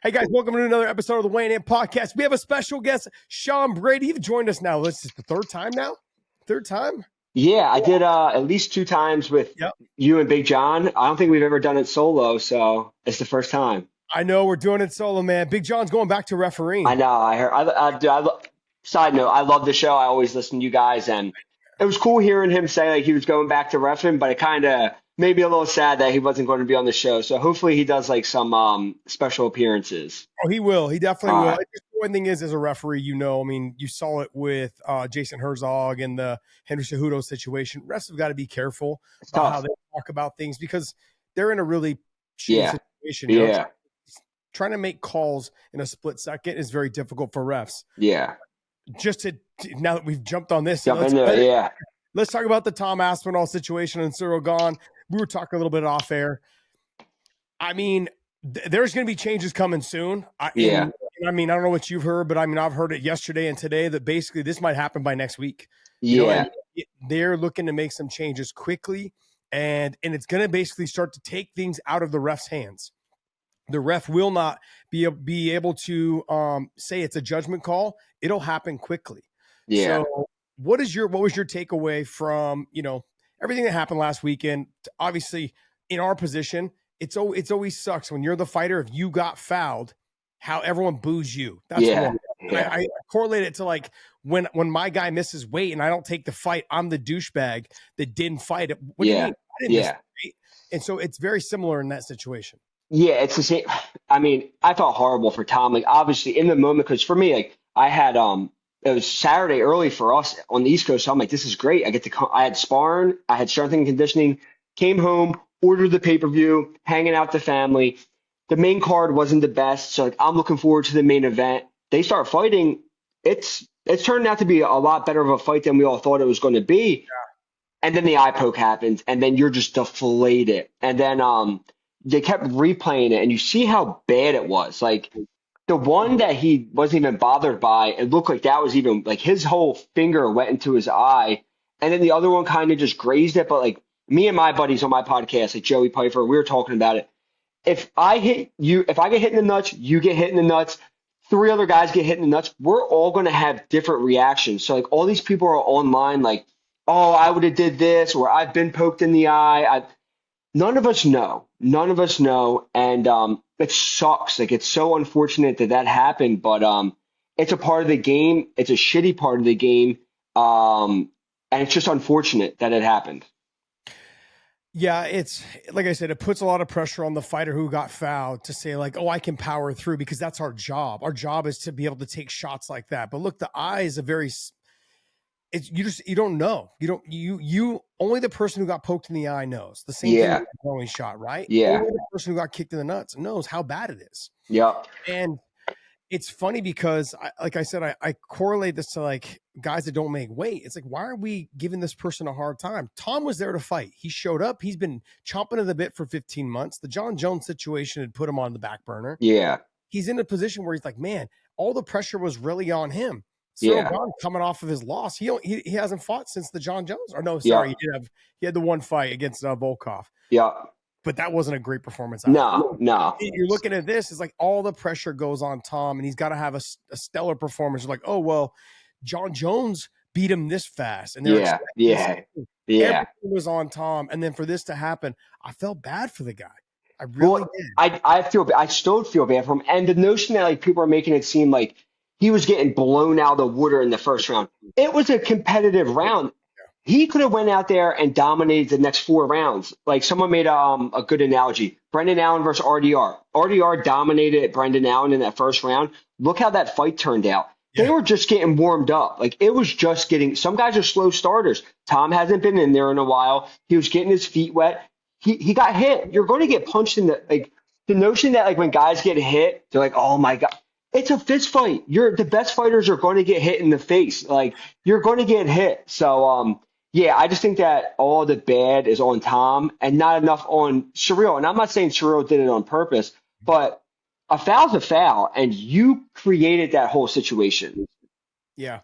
Hey guys, welcome to another episode of the Weighing In Podcast. We have a special guest, Sean Brady. You've joined us now. This is the third time now? Third time? Yeah, I did at least 2 times with Yep. you and Big John. I don't think we've ever done it solo, so it's the first time. I know we're doing it solo, man. Big John's going back to refereeing. I know. I heard. Side note: I love the show. I always listen to you guys, and it was cool hearing him say like he was going back to reffing. But it kind of made me a little sad that he wasn't going to be on the show. So hopefully he does like some special appearances. Oh, he will. He definitely will. Right. The one thing is, as a referee, I mean, you saw it with Jason Herzog and the Henry Cejudo situation. Refs have got to be careful It's about how tough. they talk about things because they're in a really shitty Yeah. situation. Yeah. Trying to make calls in a split second is very difficult for refs. Yeah. Just to now that we've jumped on this, Jump into it. Yeah. let's talk about the Tom Aspinall situation and Cyril Gahn. We were talking a little bit off air. I mean, there's going to be changes coming soon. Yeah. I mean, I don't know what you've heard, but I mean, I've heard it yesterday and today that basically this might happen by next week. Yeah. They're looking to make some changes quickly, and it's going to basically start to take things out of the ref's hands. The ref will not be able to say it's a judgment call. It'll happen quickly. Yeah. So what was your takeaway from, everything that happened last weekend? Obviously, in our position, it's always sucks when you're the fighter. If you got fouled, how everyone boos you. That's Yeah. one. Yeah. I correlate it to like when my guy misses weight and I don't take the fight, I'm the douchebag that didn't fight it. What do you Yeah. mean? I didn't miss Yeah. the weight. And so it's very similar in that situation. Yeah, it's the same. I mean, I felt horrible for Tom. Like, obviously, in the moment, because for me, like, I had it was Saturday early for us on the East Coast. So I'm like, this is great. I had sparring, I had strength and conditioning. Came home, ordered the pay-per-view, hanging out with the family. The main card wasn't the best, so like, I'm looking forward to the main event. They start fighting. It's turned out to be a lot better of a fight than we all thought it was going to be. And then the eye poke happens, and then you're just deflated. And then they kept replaying it, and you see how bad it was. Like the one that he wasn't even bothered by, it looked like that was even like his whole finger went into his eye, and then the other one kind of just grazed it. But like me and my buddies on my podcast, like Joey Piper, we were talking about it. If I get hit in the nuts, you get hit in the nuts. 3 other guys get hit in the nuts. We're all going to have different reactions. So like all these people are online, like, oh, I would have did this, or I've been poked in the eye. None of us know. None of us know. And it sucks. Like, it's so unfortunate that happened, but it's a part of the game. It's a shitty part of the game. And it's just unfortunate that it happened. Yeah, it's like I said, it puts a lot of pressure on the fighter who got fouled to say like, oh, I can power through because that's our job. Our job is to be able to take shots like that. But look, the eye is you don't know. You only the person who got poked in the eye knows. The same thing with the throwing shot, right? Yeah. Only the person who got kicked in the nuts knows how bad it is. Yeah. And it's funny because, like I said, I correlate this to like guys that don't make weight. It's like, why are we giving this person a hard time? Tom was there to fight. He showed up. He's been chomping at the bit for 15 months. The John Jones situation had put him on the back burner. Yeah. He's in a position where he's like, man, all the pressure was really on him. Cyril Gahn coming off of his loss. He hasn't fought since the John Jones. Or no, sorry, he had the one fight against Volkov. Yeah. But that wasn't a great performance. No. You're looking at this, it's like all the pressure goes on Tom, and he's got to have a stellar performance. You're like, oh, well, John Jones beat him this fast. And everything was on Tom. And then for this to happen, I felt bad for the guy. I really did. I still feel bad for him. And the notion that like people are making it seem like he was getting blown out of the water in the first round. It was a competitive round. He could have went out there and dominated the next 4 rounds. Like someone made a good analogy. Brendan Allen versus RDR. RDR dominated Brendan Allen in that first round. Look how that fight turned out. They were just getting warmed up. Like it was just getting – some guys are slow starters. Tom hasn't been in there in a while. He was getting his feet wet. He got hit. You're going to get punched in the – like the notion that like when guys get hit, they're like, oh, my God. It's a fist fight. The best fighters are going to get hit in the face. Like you're going to get hit. So yeah, I just think that all the bad is on Tom and not enough on Cyril. And I'm not saying Cyril did it on purpose, but a foul's a foul, and you created that whole situation. Yeah.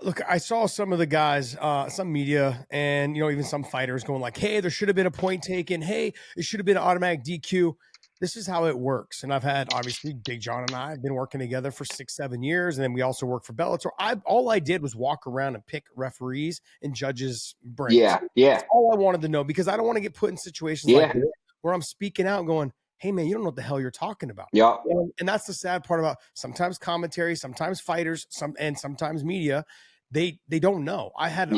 Look, I saw some of the guys, some media, and even some fighters going like, "Hey, there should have been a point taken. Hey, it should have been an automatic DQ." this is how it works. And I've had, obviously, Big John and I have been working together for 6-7 years. And then we also work for Bellator. All I did was walk around and pick referees and judges' brains. Yeah, yeah, That's all I wanted to know, because I don't want to get put in situations like this where I'm speaking out and going, hey, man, you don't know what the hell you're talking about. yeah, And that's the sad part about sometimes commentary, sometimes fighters, sometimes media. They don't know. I had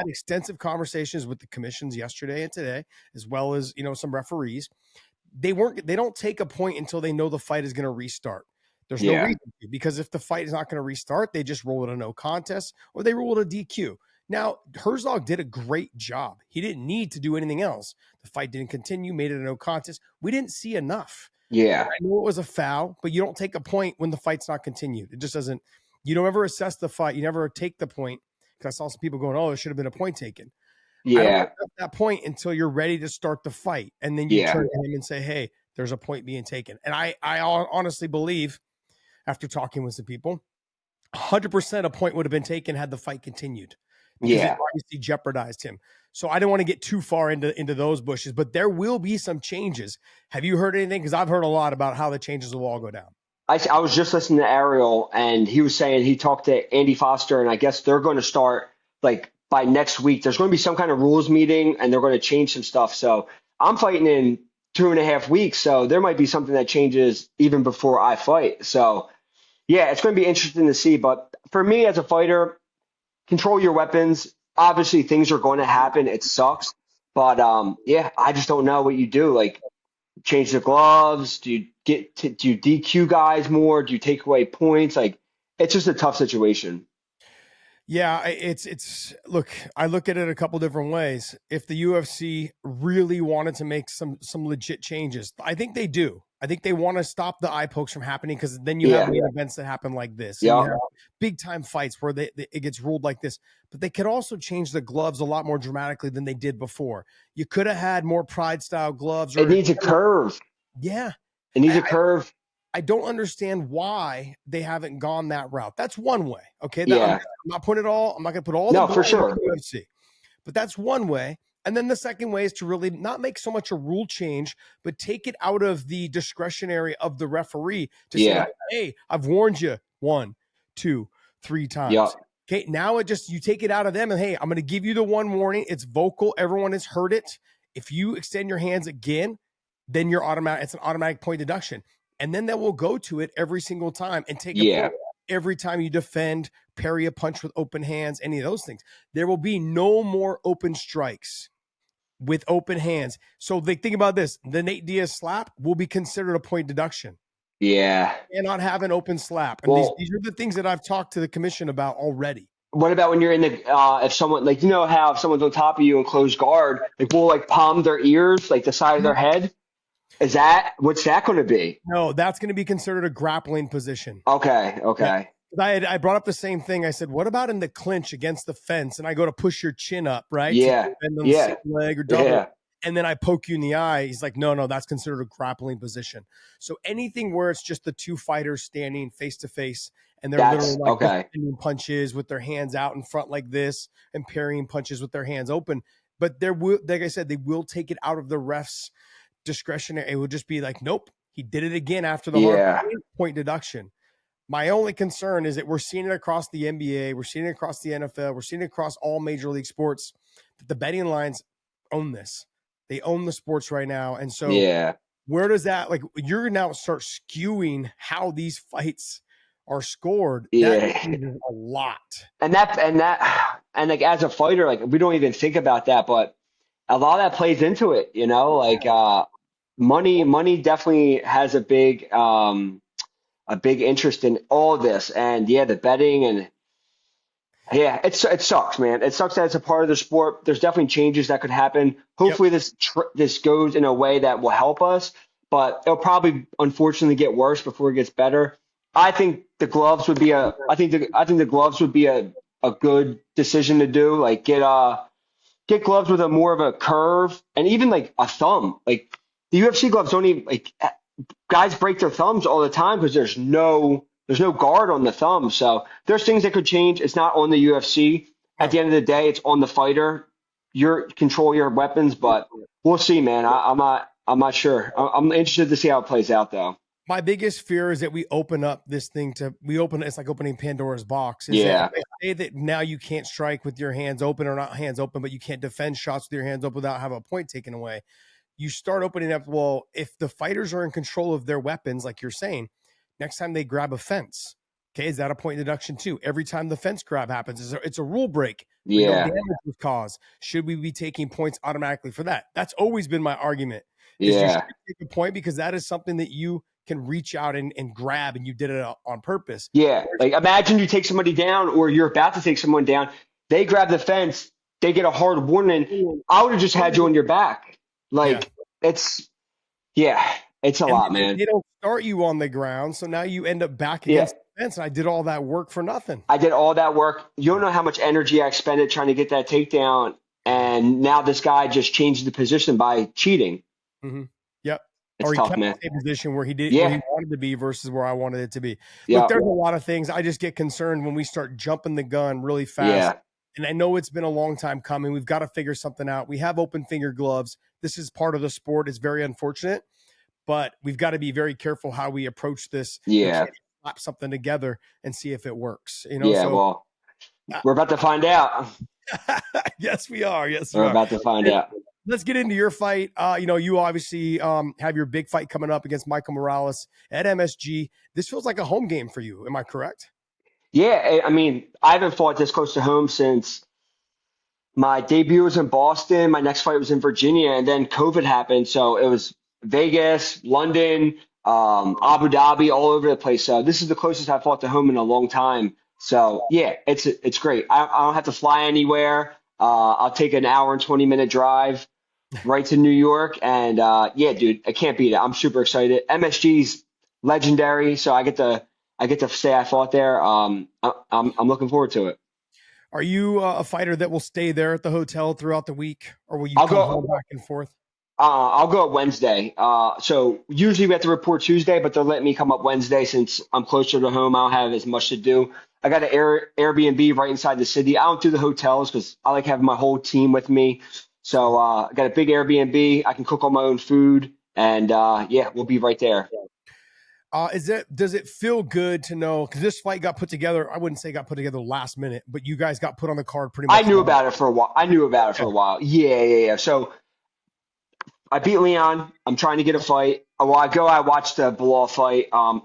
extensive conversations with the commissions yesterday and today, as well as, some referees. They don't take a point until they know the fight is going to restart. There's no reason to, because if the fight is not going to restart, they just roll it a no contest or they roll it a DQ. Now, Herzog did a great job. He didn't need to do anything else. The fight didn't continue, made it a no contest. We didn't see enough. yeah. I know it was a foul, but you don't take a point when the fight's not continued. It just doesn't. You don't ever assess the fight. You never take the point, because I saw some people going, oh, there should have been a point taken. I don't want that point until you're ready to start the fight. And then you turn to him and say, hey, there's a point being taken. And I honestly believe, after talking with some people, 100% a point would have been taken had the fight continued, because it obviously jeopardized him. So I didn't want to get too far into those bushes, but there will be some changes. Have you heard anything? Because I've heard a lot about how the changes will all go down. I was just listening to Ariel, and he was saying he talked to Andy Foster, and I guess they're going to start, like, by next week. There's going to be some kind of rules meeting, and they're going to change some stuff. So I'm fighting in 2.5 weeks, so there might be something that changes even before I fight. So, yeah, it's going to be interesting to see. But for me as a fighter, control your weapons. Obviously, things are going to happen. It sucks. But, I just don't know what you do. Like, change the gloves? Do you DQ guys more? Do you take away points? Like, it's just a tough situation. Yeah, it's look, I look at it a couple different ways. If the UFC really wanted to make some legit changes, I think they do. I think they want to stop the eye pokes from happening, because then you have main events that happen like this. And you have big time fights where it gets ruled like this. But they could also change the gloves a lot more dramatically than they did before. You could have had more Pride style gloves. It needs a curve. Yeah. It needs a curve. I don't understand why they haven't gone that route. That's one way. Okay. I'm not putting it all. I'm not going to put all the for sure. on the UFC, but that's one way. And then the second way is to really not make so much a rule change, but take it out of the discretionary of the referee to say, hey, I've warned you 1, 2, 3 times. Yep. Okay. Now you take it out of them, and hey, I'm going to give you the one warning. It's vocal. Everyone has heard it. If you extend your hands again, then it's an automatic point deduction. And then they will go to it every single time and take a point every time you defend, parry a punch with open hands, any of those things. There will be no more open strikes with open hands. So they think about this. The Nate Diaz slap will be considered a point deduction. Yeah. And not have an open slap. And these are the things that I've talked to the commission about already. What about when you're in the if someone, like, how if someone's on top of you in closed guard, like, we'll like palm their ears, like the side of their head? What's that going to be? No, that's going to be considered a grappling position. Okay. Yeah. I brought up the same thing. I said, what about in the clinch against the fence? And I go to push your chin up, right? Yeah. And then the leg or double. And then I poke you in the eye. He's like, no, that's considered a grappling position. So anything where it's just the two fighters standing face to face, and they're literally like defending punches with their hands out in front like this and parrying punches with their hands open. But like I said, they will take it out of the refs' discretionary. It would just be like, nope, he did it again after the hard point deduction. My only concern is that we're seeing it across the NBA, we're seeing it across the NFL, we're seeing it across all major league sports, that the betting lines own this. They own the sports right now. And so where does that, like, you're now start skewing how these fights are scored? That changes a lot. And like, as a fighter, like, we don't even think about that, but a lot of that plays into it, like, money definitely has a big interest in all of this. And the betting, and it sucks, man. It sucks that it's a part of the sport. There's definitely changes that could happen. Hopefully this goes in a way that will help us, but it'll probably unfortunately get worse before it gets better. I think the gloves would be a good decision to do. Like, get gloves with a more of a curve, and even like a thumb. Like, the UFC gloves don't even, like, guys break their thumbs all the time because there's no guard on the thumb. So there's things that could change. It's not on the UFC. At the end of the day, it's on the fighter. You control your weapons, but we'll see, man. I'm I'm not sure. I'm interested to see how it plays out, though. My biggest fear is that we open up this thing it's like opening Pandora's box. Is that if Yeah, they say that now you can't strike with your hands open or not hands open, but you can't defend shots with your hands open without having a point taken away, you start opening up. Well, if the fighters are in control of their weapons, like you're saying, next time they grab a fence, okay, is that a point deduction too? Every time the fence grab happens, it's a rule break, but no yeah, damage was caused. Should we be taking points automatically for that? That's always been my argument. Is you should yeah, take a point because that is something that you can reach out and grab, and you did it on purpose. yeah. Like imagine you take somebody down, or you're about to take someone down. They grab the fence. They get a hard warning. I would have just had you on your back. Yeah. Like it's yeah, it's a And lot, man. they don't start you on the ground, so now you end up back Yeah. against the fence. And I did all that work for nothing. I did all that work. You don't know how much energy I expended trying to get that takedown, and now this guy just changed the position by cheating. Mm-hmm. Yep. It's Or he tough, kept man. the same position where he Yeah, wanted to be versus where I wanted it to be. Look, yeah, there's a lot of things. I just get concerned when we start jumping the gun really fast. yeah, And I know it's been a long time coming. We've got to figure something out. We have open finger gloves. This is part of the sport. It's very unfortunate, but we've got to be very careful how we approach this. You yeah, can't slap something together and see if it works. yeah. So Well, we're about to find out. yes, we are. Yes, we We're are. about to find And out. let's get into your fight. You obviously have your big fight coming up against Michael Morales at MSG. This feels like a home game for you. Am I correct? Yeah, I mean, I haven't fought this close to home since my debut was in Boston. My next fight was in Virginia, and then COVID happened. So it was Vegas, London, Abu Dhabi, all over the place. So this is the closest I've fought to home in a long time. So yeah, it's great. I don't have to fly anywhere. I'll take an hour and 20-minute drive right to New York, and yeah, dude, I can't beat it. I'm super excited. MSG's legendary, so I get to say I fought there. I'm looking forward to it. Are you a fighter that will stay there at the hotel throughout the week, or will you I'll come home go. back and forth? I'll go up Wednesday. So usually we have to report Tuesday, but they'll let me come up Wednesday since I'm closer to home. I don't have as much to do. I got an Airbnb right inside the city. I don't do the hotels because I like having my whole team with me. So I got a big Airbnb. I can cook all my own food, and yeah, we'll be right there. Does it feel good to know, because this fight got put together? I wouldn't say got put together last minute, but you guys got put on the card pretty I much. knew about it for a while. I knew about it for Okay. a while. Yeah, yeah, yeah. So I beat Leon. I'm trying to get a fight. While I watched the Bilal fight. I'm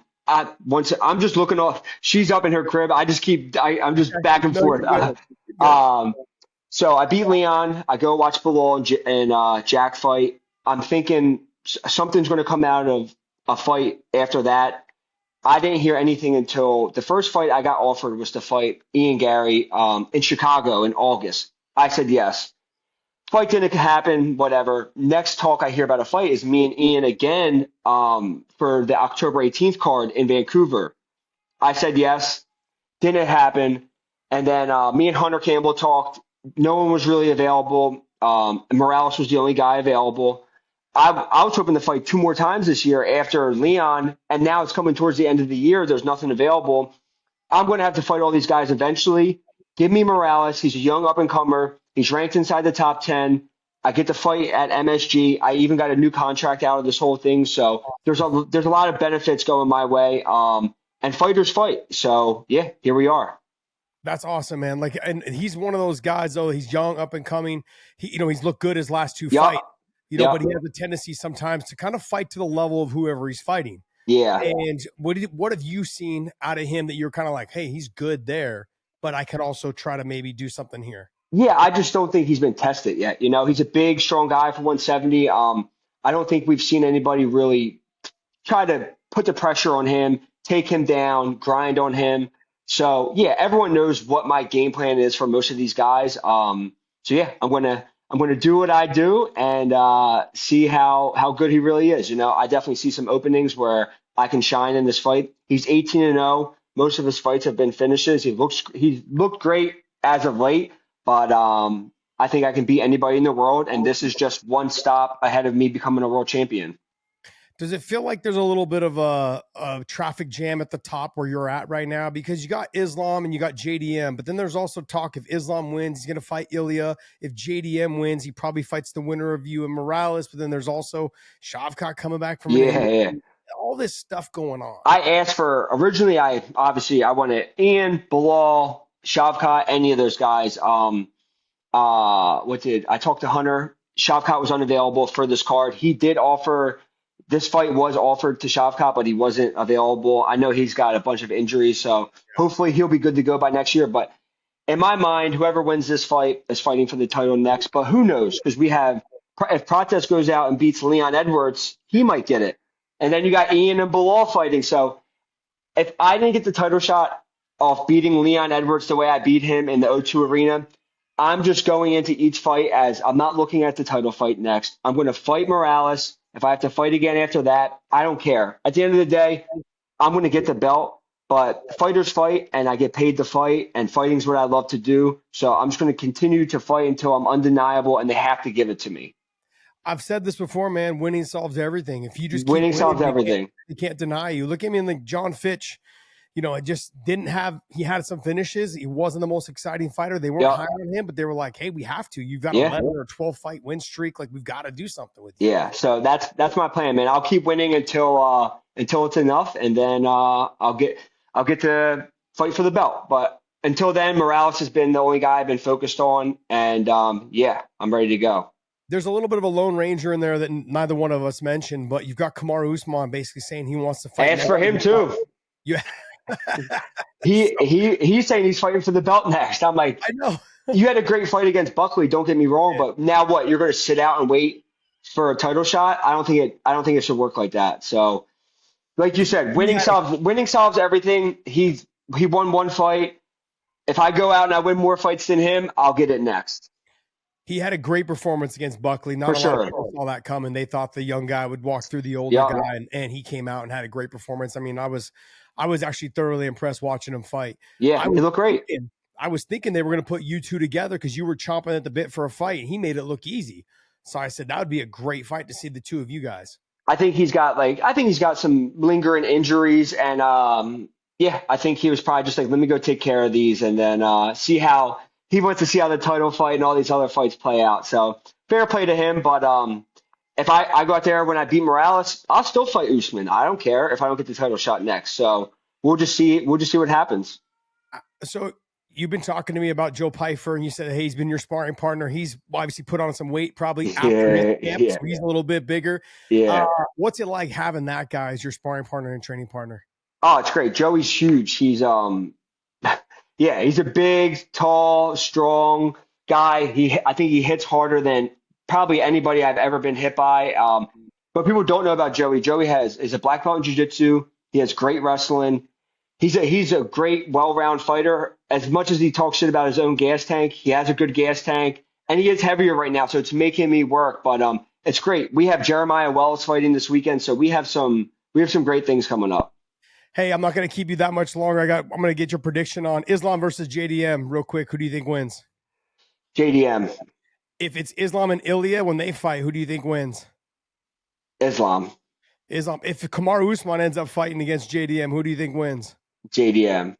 just looking off. She's up in her crib. I'm just back and No, forth. you're good. You're good. So I beat Leon. I go watch Bilal and Jack fight. I'm thinking something's going to come out of a fight after that. I didn't hear anything until the first fight I got offered was to fight Ian Gary in Chicago in August. I said yes. Fight didn't happen, whatever. Next talk I hear about a fight is me and Ian again for the October 18th card in Vancouver. I said yes, didn't happen. And then me and Hunter Campbell talked. No one was really available. Morales was the only guy available. I was hoping to fight two more times this year after Leon, and now it's coming towards the end of the year. There's nothing available. I'm going to have to fight all these guys eventually. Give me Morales. He's a young up and comer. He's ranked inside the top 10. I get to fight at MSG. I even got a new contract out of this whole thing. So there's a lot of benefits going my way. And fighters fight. So yeah, here we are. That's awesome, man. Like, and he's one of those guys, though. He's young, up and coming. He's looked good his last two Yep. fights. Yep. But he has a tendency sometimes to kind of fight to the level of whoever he's fighting. Yeah. And what have you seen out of him that you're kind of like, hey, he's good there, but I could also try to maybe do something here? Yeah, I just don't think he's been tested yet. He's a big, strong guy for 170. I don't think we've seen anybody really try to put the pressure on him, take him down, grind on him. So yeah, everyone knows what my game plan is for most of these guys. So yeah, I'm gonna do what I do and see how good he really is. I definitely see some openings where I can shine in this fight. He's 18-0. Most of his fights have been finishes. He's looked great as of late, but I think I can beat anybody in the world, and this is just one stop ahead of me becoming a world champion. Does it feel like there's a little bit of a traffic jam at the top where you're at right now? Because you got Islam and you got JDM, but then there's also talk if Islam wins, he's going to fight Ilya. If JDM wins, he probably fights the winner of you and Morales. But then there's also Shavkat coming back from all this stuff going on. I asked for originally. I wanted Ian, Bilal, Shavkat, any of those guys. I talked to Hunter? Shavkat was unavailable for this card. He did offer. This fight was offered to Shavkat, but he wasn't available. I know he's got a bunch of injuries, so hopefully he'll be good to go by next year. But in my mind, whoever wins this fight is fighting for the title next. But who knows? Because we have, if Prates goes out and beats Leon Edwards, he might get it. And then you got Ian and Bilal fighting. So if I didn't get the title shot off beating Leon Edwards the way I beat him in the O2 Arena, I'm just going into each fight as I'm not looking at the title fight next. I'm going to fight Morales. If I have to fight again after that, I don't care. At the end of the day, I'm going to get the belt, but fighters fight and I get paid to fight, and fighting is what I love to do. So I'm just going to continue to fight until I'm undeniable and they have to give it to me. I've said this before, man. Winning solves everything. If you just winning solves everything. You can't deny you. Look at me in the John Fitch. I just didn't have – he had some finishes. He wasn't the most exciting fighter. They weren't high on him, but they were like, hey, we have to. You've got 11 or 12-fight win streak. Like, we've got to do something with you. Yeah, so that's my plan, man. I'll keep winning until it's enough, and then I'll get to fight for the belt. But until then, Morales has been the only guy I've been focused on, and, I'm ready to go. There's a little bit of a lone ranger in there that neither one of us mentioned, but you've got Kamaru Usman basically saying he wants to fight. Ask for him, too. Yeah. He's saying he's fighting for the belt next. I'm like, I know. You had a great fight against Buckley. Don't get me wrong, but now what? You're going to sit out and wait for a title shot? I don't think it should work like that. So, like you said, winning solves everything. He won one fight. If I go out and I win more fights than him, I'll get it next. He had a great performance against Buckley. Not a lot of people saw that coming. They thought the young guy would walk through the older guy, and he came out and had a great performance. I mean, I was actually thoroughly impressed watching him fight. Yeah, he looked great. I was thinking they were going to put you two together because you were chomping at the bit for a fight, and he made it look easy. So I said that would be a great fight to see the two of you guys. I think he's got some lingering injuries, and I think he was probably just like, let me go take care of these, and then see how he wants to see how the title fight and all these other fights play out. So fair play to him, but if I go out there when I beat Morales, I'll still fight Usman. I don't care if I don't get the title shot next. So we'll just see what happens. So you've been talking to me about Joe Pyfer, and you said, hey, he's been your sparring partner. He's obviously put on some weight probably after his camp, so he's a little bit bigger. Yeah. What's it like having that guy as your sparring partner and training partner? Oh, it's great. Joey's huge. He's he's a big, tall, strong guy. I think he hits harder than probably anybody I've ever been hit by. But people don't know about Joey. Joey is a black belt in jiu-jitsu. He has great wrestling. He's a great, well-rounded fighter. As much as he talks shit about his own gas tank, he has a good gas tank, and he is heavier right now, so it's making me work. But it's great. We have Jeremiah Wells fighting this weekend, so we have some great things coming up. Hey, I'm not going to keep you that much longer. I'm going to get your prediction on Islam versus JDM real quick. Who do you think wins? JDM. If it's Islam and Ilya when they fight, who do you think wins? Islam. If Kamaru Usman ends up fighting against JDM, who do you think wins? JDM.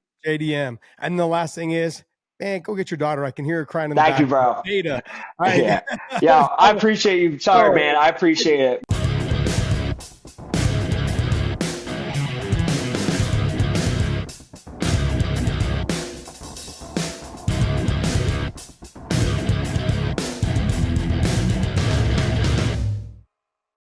And the last thing is, man, go get your daughter. I can hear her crying in the back. Thank you, bro. Data. Yeah, I appreciate you. Sorry, man. I appreciate it.